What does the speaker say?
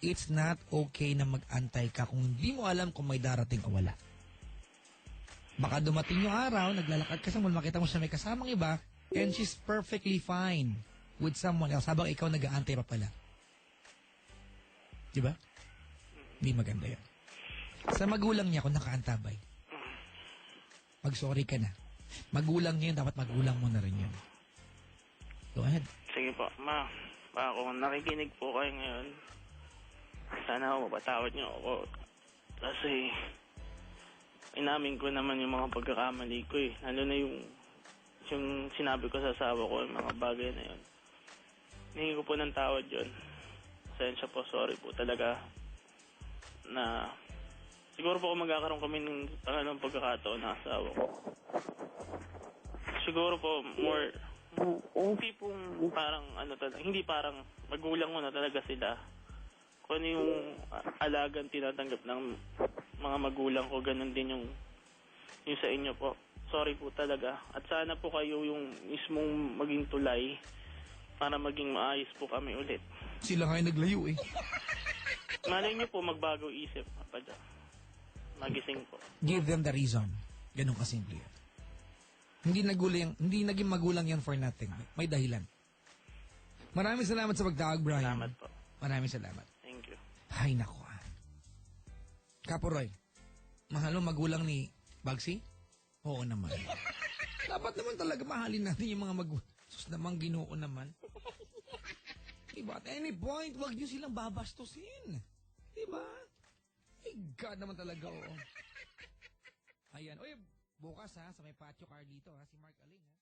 it's not okay na mag-antay ka kung hindi mo alam kung may darating o wala. Baka dumating yung araw, naglalakad ka sa mall, makita mo siya may kasamang iba, and she's perfectly fine with someone else habang ikaw nag-aantay pa pala. Diba? Hindi maganda yan. Sa magulang niya, kung nakaantabay, mag-sorry ka na. Magulang niya yun, dapat magulang mo na rin yun. Go ahead. Sige po, ma. Kung nakikinig po kayo ngayon, sana ako mapatawad niyo ako. Kasi, inamin ko naman yung mga pagkakamali ko eh. Lalo na yung sinabi ko sa asawa ko, yung mga bagay na yun. Hihingi ko po ng tawad yun. Sensya po, sorry po talaga. Na, siguro po kung magkakaroon kami ng pangalawang pagkakataon na asawa ko. Siguro po, more, hindi pong parang, hindi parang magulang mo na talaga sila. Kung ano yung alagang tinatanggap ng mga magulang ko, ganun din yung sa inyo po. Sorry po talaga. At sana po kayo yung mismong maging tulay para maging maayos po kami ulit. Sila nga yung naglayo eh. Malay niyo po magbago isip. Magising po. Give them the reason. Ganun kasimple yan. Hindi naging magulang yan for nothing. May dahilan. Maraming salamat sa pagtawag, Brian. Salamat po. Maraming salamat. Thank you. Ay, naku. Kapo Roy, mahal mo magulang ni Bagsi? Oo naman. Dapat naman talaga mahalin natin yung mga magulang. Sus naman, Ginoo naman. Diba? At any point, wag nyo silang babastusin. Diba? Ay, God naman talaga, oh. Ayan. Oy, bukas ha, sa may patio car dito ha, si Mark Aling ha.